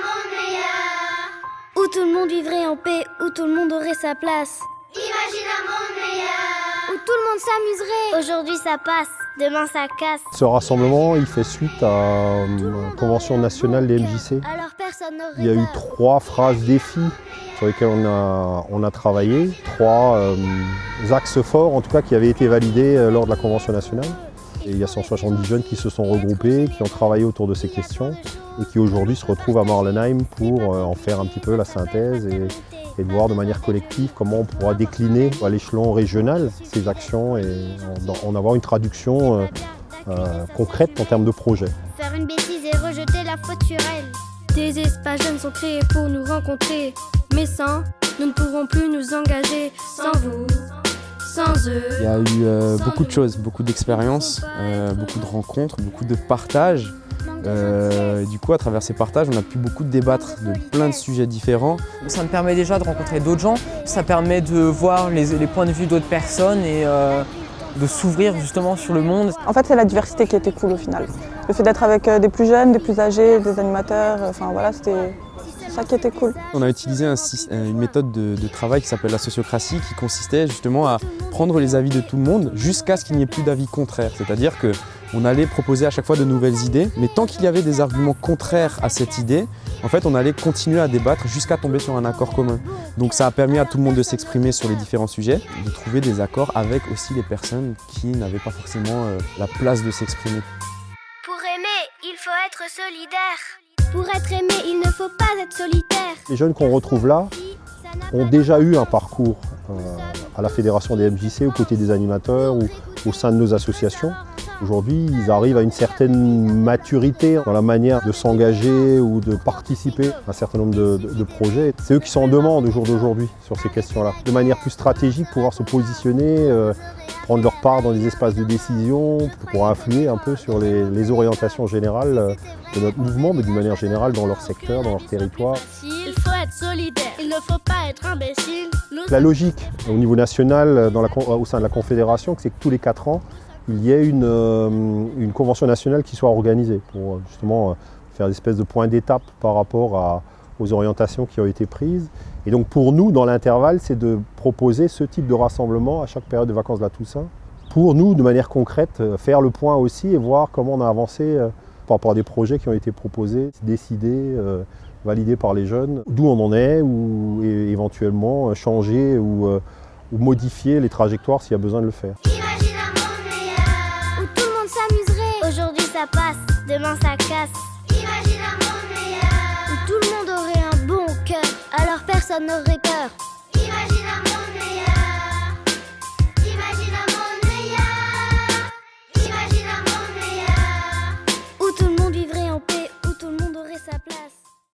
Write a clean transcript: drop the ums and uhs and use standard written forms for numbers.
monde meilleur. Où tout le monde vivrait en paix, où tout le monde aurait sa place. Imagine un monde meilleur. Où tout le monde s'amuserait. Aujourd'hui ça passe, demain ça casse. Ce rassemblement, il fait suite à une convention nationale des MJC. Alors personne n'aurait Il y a eu peur. 3 phrases défis sur lesquelles on a travaillé, 3 axes forts en tout cas qui avaient été validés lors de la convention nationale. Et il y a 170 jeunes qui se sont regroupés, qui ont travaillé autour de ces questions et qui aujourd'hui se retrouvent à Marlenheim pour en faire un petit peu la synthèse et de voir de manière collective comment on pourra décliner à l'échelon régional ces actions et en avoir une traduction concrète en termes de projet. Faire une bêtise et rejeter la faute sur elle. Des espaces jeunes sont créés pour nous rencontrer. Mais sans, nous ne pourrons plus nous engager. Sans vous, sans eux. Il y a eu beaucoup de choses, beaucoup d'expériences, beaucoup de rencontres, beaucoup de partages. Du coup, à travers ces partages, on a pu beaucoup débattre de plein de sujets différents. Ça me permet déjà de rencontrer d'autres gens, ça permet de voir les points de vue d'autres personnes et de s'ouvrir justement sur le monde. En fait, c'est la diversité qui était cool au final. Le fait d'être avec des plus jeunes, des plus âgés, des animateurs, enfin voilà, c'était ça qui était cool. On a utilisé une méthode de travail qui s'appelle la sociocratie, qui consistait justement à prendre les avis de tout le monde jusqu'à ce qu'il n'y ait plus d'avis contraires. C'est-à-dire qu'on allait proposer à chaque fois de nouvelles idées, mais tant qu'il y avait des arguments contraires à cette idée, en fait, on allait continuer à débattre jusqu'à tomber sur un accord commun. Donc ça a permis à tout le monde de s'exprimer sur les différents sujets, de trouver des accords avec aussi les personnes qui n'avaient pas forcément la place de s'exprimer. Pour aimer, il faut être solidaire. Pour être aimé, il ne faut pas être solitaire. Les jeunes qu'on retrouve là ont déjà eu un parcours à la Fédération des MJC aux côtés des animateurs ou au sein de nos associations. Aujourd'hui, ils arrivent à une certaine maturité dans la manière de s'engager ou de participer à un certain nombre de projets. C'est eux qui sont en demande au jour d'aujourd'hui sur ces questions-là. De manière plus stratégique, pouvoir se positionner, prendre leur part dans les espaces de décision pour influer un peu sur les orientations générales de notre mouvement, mais d'une manière générale dans leur secteur, dans leur territoire. Il faut être solidaire, il ne faut pas être imbécile. La logique au niveau national, au sein de la Confédération, c'est que tous les 4 ans, il y ait une convention nationale qui soit organisée pour justement faire des espèces de points d'étape par rapport aux orientations qui ont été prises. Et donc pour nous, dans l'intervalle, c'est de proposer ce type de rassemblement à chaque période de vacances de la Toussaint pour nous, de manière concrète, faire le point aussi et voir comment on a avancé par rapport à des projets qui ont été proposés, décidés, validés par les jeunes, d'où on en est ou éventuellement changer ou modifier les trajectoires s'il y a besoin de le faire. Imagine un monde meilleur. Où tout le monde s'amuserait. Aujourd'hui ça passe, demain ça casse. Imagine un monde meilleur. Où tout le monde aurait un bon cœur. Alors personne n'aurait peur.